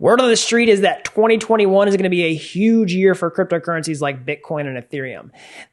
Word on the street is that 2021 is going to be a huge year for cryptocurrencies like Bitcoin and Ethereum.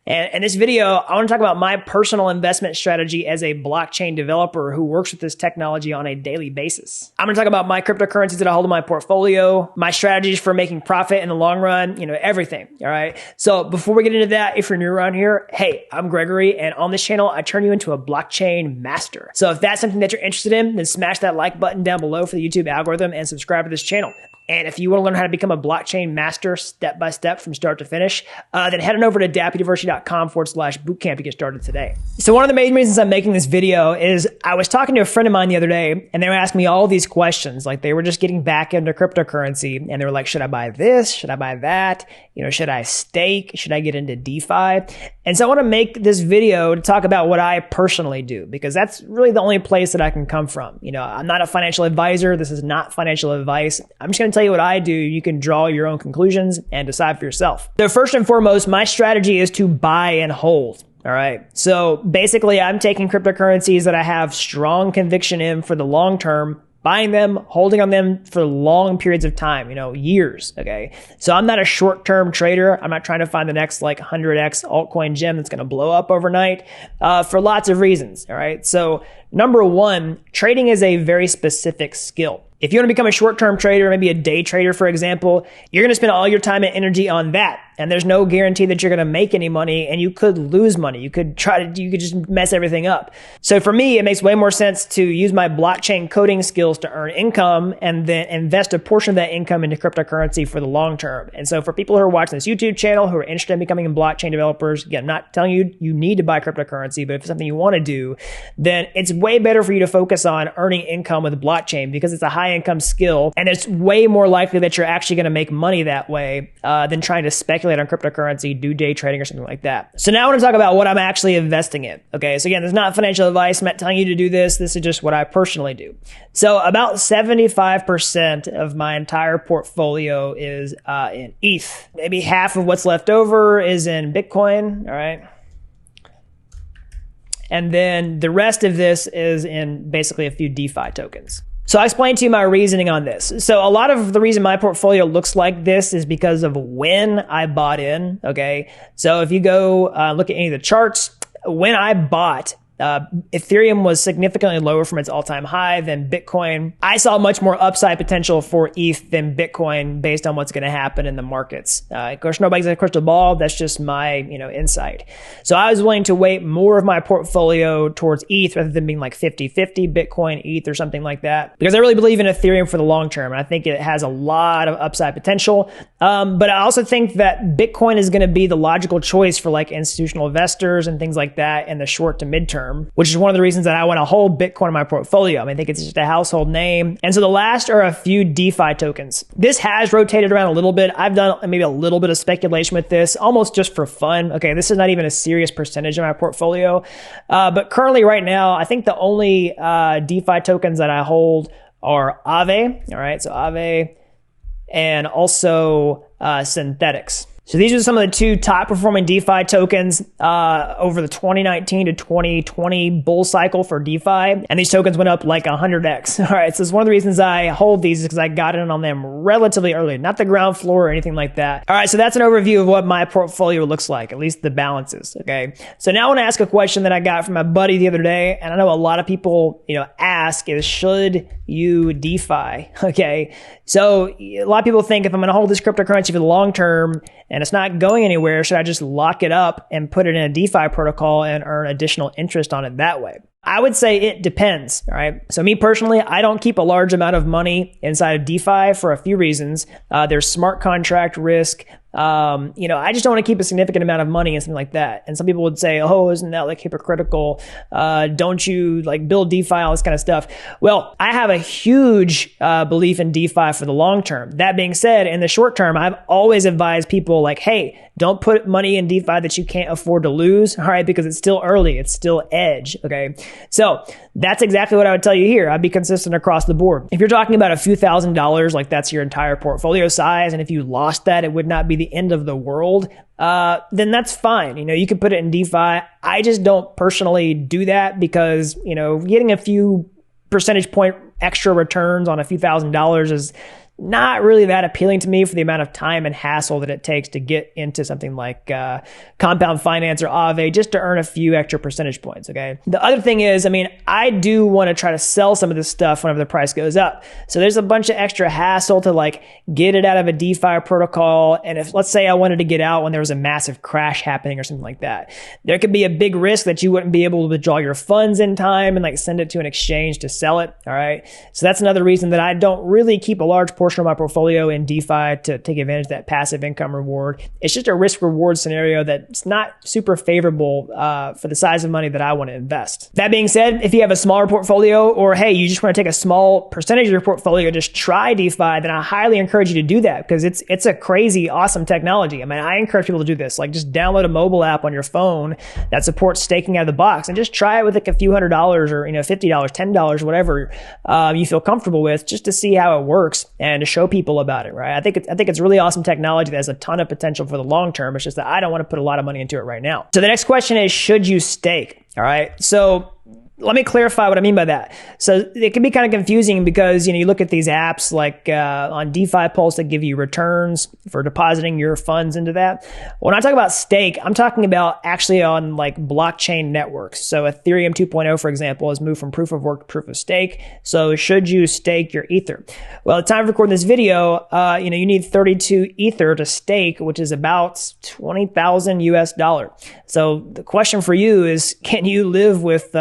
And in this video, I want to talk about my personal investment strategy as a blockchain developer who works with this technology on a daily basis. I'm going to talk about my cryptocurrencies that I hold in my portfolio, my strategies for making profit in the long run, everything. All right. So before we get into that, if you're new around here, hey, I'm Gregory. And on this channel, I turn you into a blockchain master. So if that's something that you're interested in, then smash that like button down below for the YouTube algorithm and subscribe to this channel. And if you want to learn how to become a blockchain master step by step from start to finish, then head on over to dappuniversity.com/bootcamp to get started today. So one of the main reasons I'm making this video is I was talking to a friend of mine the other day, and they were asking me all these questions. Like, they were just getting back into cryptocurrency, and they were like, should I buy this? Should I buy that? Should I stake? Should I get into DeFi? And so I want to make this video to talk about what I personally do, because that's really the only place that I can come from. I'm not a financial advisor. This is not financial advice. I'm just going to tell you what I do. You can draw your own conclusions and decide for yourself. So first and foremost, my strategy is to buy and hold. All right. So basically, I'm taking cryptocurrencies that I have strong conviction in for the long term, buying them, holding on them for long periods of time, years. Okay. So I'm not a short-term trader. I'm not trying to find the next 100x altcoin gem that's going to blow up overnight, for lots of reasons. All right. So number one, trading is a very specific skill. If you want to become a short-term trader, maybe a day trader, for example, you're going to spend all your time and energy on that. And there's no guarantee that you're going to make any money, and you could lose money. You could just mess everything up. So for me, it makes way more sense to use my blockchain coding skills to earn income and then invest a portion of that income into cryptocurrency for the long term. And so for people who are watching this YouTube channel who are interested in becoming blockchain developers, again, I'm not telling you need to buy cryptocurrency, but if it's something you want to do, then it's way better for you to focus on earning income with blockchain because it's a high income skill, and it's way more likely that you're actually going to make money that way than trying to speculate on cryptocurrency, do day trading or something like that. So now I want to talk about what I'm actually investing in. Okay, so again, this is not financial advice. I'm not telling you to do this. This is just what I personally do. So about 75% of my entire portfolio is in ETH. Maybe half of what's left over is in Bitcoin. All right. And then the rest of this is in basically a few DeFi tokens. So I explained to you my reasoning on this. So a lot of the reason my portfolio looks like this is because of when I bought in, okay? So if you go look at any of the charts, when I bought, Ethereum was significantly lower from its all-time high than Bitcoin. I saw much more upside potential for ETH than Bitcoin based on what's going to happen in the markets. Of course, nobody's got a crystal ball. That's just my, insight. So I was willing to weight more of my portfolio towards ETH rather than being like 50-50 Bitcoin, ETH or something like that, because I really believe in Ethereum for the long term. And I think it has a lot of upside potential. But I also think that Bitcoin is going to be the logical choice for institutional investors and things like that in the short to midterm, which is one of the reasons that I want to hold Bitcoin in my portfolio. I think it's just a household name. And so the last are a few DeFi tokens. This has rotated around a little bit. I've done maybe a little bit of speculation with this, almost just for fun. Okay, this is not even a serious percentage of my portfolio. But currently right now, I think the only DeFi tokens that I hold are Aave. All right, so Aave and also Synthetics. So these are some of the two top performing DeFi tokens over the 2019 to 2020 bull cycle for DeFi. And these tokens went up like 100x. All right. So it's one of the reasons I hold these is because I got in on them relatively early, not the ground floor or anything like that. All right. So that's an overview of what my portfolio looks like, at least the balances. Okay. So now I want to ask a question that I got from my buddy the other day. And I know a lot of people, ask is, should you DeFi? Okay. So a lot of people think if I'm going to hold this cryptocurrency for the long term and it's not going anywhere, should I just lock it up and put it in a DeFi protocol and earn additional interest on it that way? I would say it depends. All right. So me personally, I don't keep a large amount of money inside of DeFi for a few reasons. There's smart contract risk. I just don't want to keep a significant amount of money and something like that. And some people would say, oh, isn't that hypocritical? Don't you build DeFi, all this kind of stuff? Well, I have a huge belief in DeFi for the long term. That being said, in the short term, I've always advised people hey, don't put money in DeFi that you can't afford to lose. All right. Because it's still early. It's still edge. Okay. So that's exactly what I would tell you here. I'd be consistent across the board. If you're talking about a few $1,000s, that's your entire portfolio size, and if you lost that, it would not be the end of the world, then that's fine. You can put it in DeFi. I just don't personally do that because, getting a few percentage point extra returns on a few $1,000s is not really that appealing to me for the amount of time and hassle that it takes to get into something like compound finance or Aave just to earn a few extra percentage points, okay? The other thing is, I mean, I do want to try to sell some of this stuff whenever the price goes up. So there's a bunch of extra hassle to like get it out of a DeFi protocol. And if, let's say I wanted to get out when there was a massive crash happening or something like that, there could be a big risk that you wouldn't be able to withdraw your funds in time and like send it to an exchange to sell it, all right? So that's another reason that I don't really keep a large portion of my portfolio in DeFi to take advantage of that passive income reward. It's just a risk reward scenario that's not super favorable for the size of money that I want to invest. That being said, if you have a smaller portfolio or hey, you just want to take a small percentage of your portfolio, just try DeFi, then I highly encourage you to do that because it's a crazy, awesome technology. I mean, I encourage people to do this. Like just download a mobile app on your phone that supports staking out of the box and just try it with like a few $100s or, $50, $10, whatever you feel comfortable with, just to see how it works and to show people about it, right? I think it's really awesome technology that has a ton of potential for the long term. It's just that I don't want to put a lot of money into it right now. So the next question is, should you stake? All right. So let me clarify what I mean by that. So it can be kind of confusing because, you look at these apps like on DeFi Pulse that give you returns for depositing your funds into that. When I talk about stake, I'm talking about actually on like blockchain networks. So Ethereum 2.0, for example, has moved from proof of work to proof of stake. So should you stake your Ether? Well, at the time of recording this video, you need 32 Ether to stake, which is about 20,000 US dollar. So the question for you is, can you live with,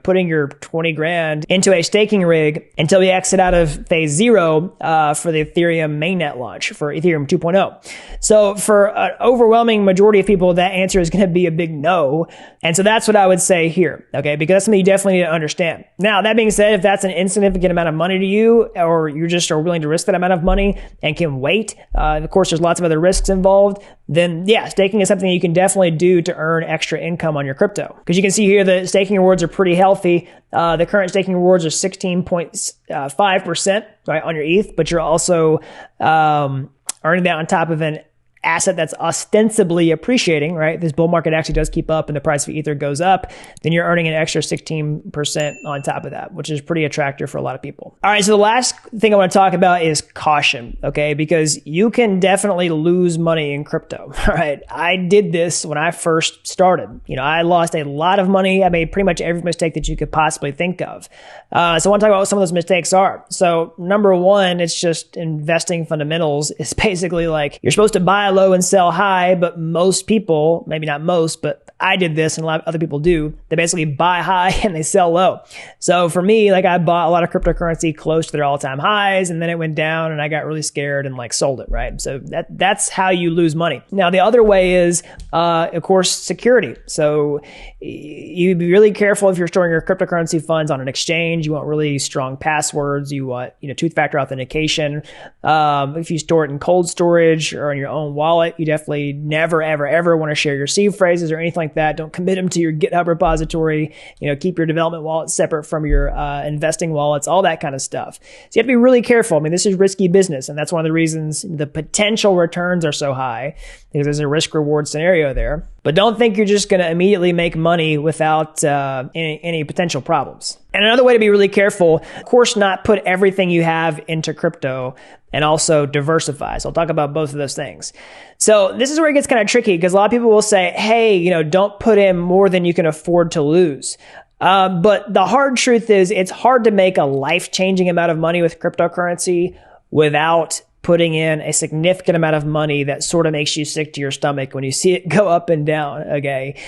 putting your 20 grand into a staking rig until we exit out of phase 0 for the Ethereum mainnet launch for Ethereum 2.0. So for an overwhelming majority of people, that answer is going to be a big no. And so that's what I would say here, okay? Because that's something you definitely need to understand. Now, that being said, if that's an insignificant amount of money to you, or you just are willing to risk that amount of money and can wait, of course, there's lots of other risks involved, then yeah, staking is something you can definitely do to earn extra income on your crypto. Because you can see here the staking rewards are pretty healthy. The current staking rewards are 16.5%, right, on your ETH, but you're also earning that on top of an asset that's ostensibly appreciating, right? This bull market actually does keep up and the price of Ether goes up, then you're earning an extra 16% on top of that, which is pretty attractive for a lot of people. All right, so the last thing I want to talk about is caution, okay? Because you can definitely lose money in crypto, all right? I did this when I first started. I lost a lot of money. I made pretty much every mistake that you could possibly think of. So I want to talk about what some of those mistakes are. So number one, it's just investing fundamentals. It's basically like you're supposed to buy low and sell high, but most people, maybe not most, but I did this and a lot of other people do, they basically buy high and they sell low. So for me, like I bought a lot of cryptocurrency close to their all-time highs and then it went down and I got really scared and like sold it, right? So that's how you lose money. Now the other way is, of course, security. So you be really careful if you're storing your cryptocurrency funds on an exchange. You want really strong passwords. You want, two-factor authentication. If you store it in cold storage or in your own wallet, you definitely never, ever, ever want to share your seed phrases or anything like that. Don't commit them to your GitHub repository. Keep your development wallet separate from your investing wallets, all that kind of stuff. So you have to be really careful. I mean, this is risky business, and that's one of the reasons the potential returns are so high, because there's a risk reward scenario there. But don't think you're just going to immediately make money without any potential problems. And another way to be really careful, of course, not put everything you have into crypto, and also diversify. So I'll talk about both of those things. So this is where it gets kind of tricky, because a lot of people will say, hey, don't put in more than you can afford to lose. But the hard truth is it's hard to make a life-changing amount of money with cryptocurrency without putting in a significant amount of money that sort of makes you sick to your stomach when you see it go up and down, okay?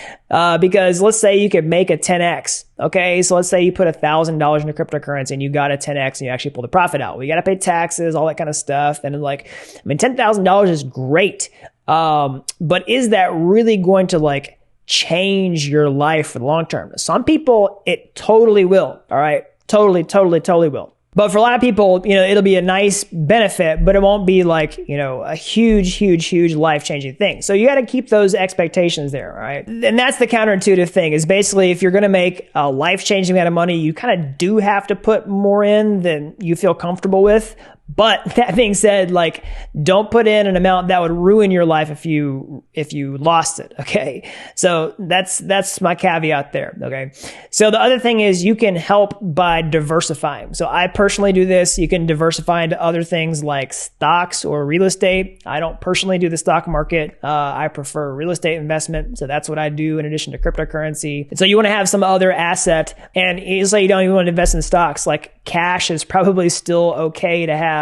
Because let's say you could make a 10x, okay? So let's say you put $1,000 into cryptocurrency and you got a 10x and you actually pulled the profit out. Well, you got to pay taxes, all that kind of stuff. And $10,000 is great. But is that really going to change your life for the long term? Some people, it totally will, all right? Totally will. But for a lot of people, it'll be a nice benefit, but it won't be a huge life-changing thing. So you got to keep those expectations there, right? And that's the counterintuitive thing, is basically if you're going to make a life-changing amount of money, you kind of do have to put more in than you feel comfortable with. But that being said, like, don't put in an amount that would ruin your life if you lost it. Okay. So that's my caveat there. Okay. So the other thing is you can help by diversifying. So I personally do this. You can diversify into other things like stocks or real estate. I don't personally do the stock market. I prefer real estate investment. So that's what I do in addition to cryptocurrency. And so you want to have some other asset, and it's like you don't even want to invest in stocks. Like cash is probably still okay to have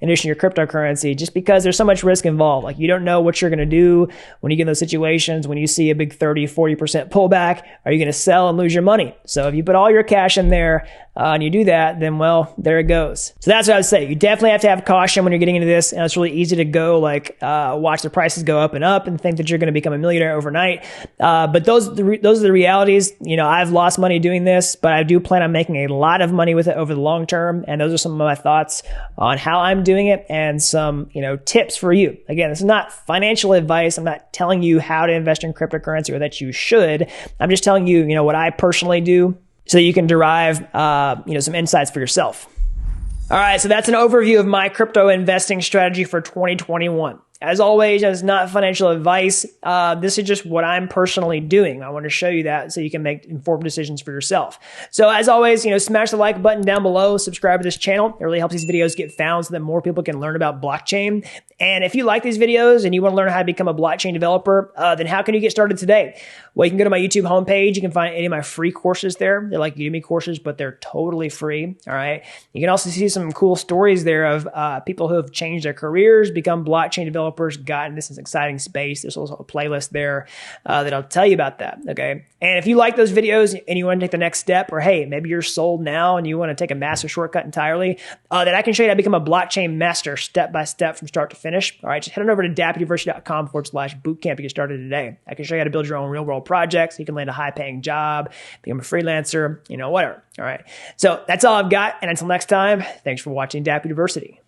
in addition to your cryptocurrency, just because there's so much risk involved. Like you don't know what you're going to do when you get in those situations. When you see a big 30, 40% pullback, are you going to sell and lose your money? So if you put all your cash in there and you do that, then well, there it goes. So that's what I would say. You definitely have to have caution when you're getting into this. And it's really easy to go like watch the prices go up and think that you're going to become a millionaire overnight. But those are the realities. You know, I've lost money doing this, but I do plan on making a lot of money with it over the long term. And those are some of my thoughts on how I'm doing it and some, tips for you. Again, this is not financial advice. I'm not telling you how to invest in cryptocurrency or that you should. I'm just telling you, what I personally do so you can derive, some insights for yourself. All right. So that's an overview of my crypto investing strategy for 2021. As always, it's not financial advice. This is just what I'm personally doing. I want to show you that so you can make informed decisions for yourself. So as always, smash the like button down below, subscribe to this channel. It really helps these videos get found so that more people can learn about blockchain. And if you like these videos and you want to learn how to become a blockchain developer, then how can you get started today? Well, you can go to my YouTube homepage. You can find any of my free courses there. They're like Udemy courses, but they're totally free. All right. You can also see some cool stories there of people who have changed their careers, become blockchain developers, gotten this exciting space. There's also a playlist there that I'll tell you about that. Okay. And if you like those videos and you want to take the next step, or hey, maybe you're sold now and you want to take a master shortcut entirely, then I can show you how to become a blockchain master step by step from start to finish. All right. Just head on over to dappuniversity.com/bootcamp to get started today. I can show you how to build your own real world projects. You can land a high paying job, become a freelancer, whatever. All right. So that's all I've got. And until next time, thanks for watching Dapp University.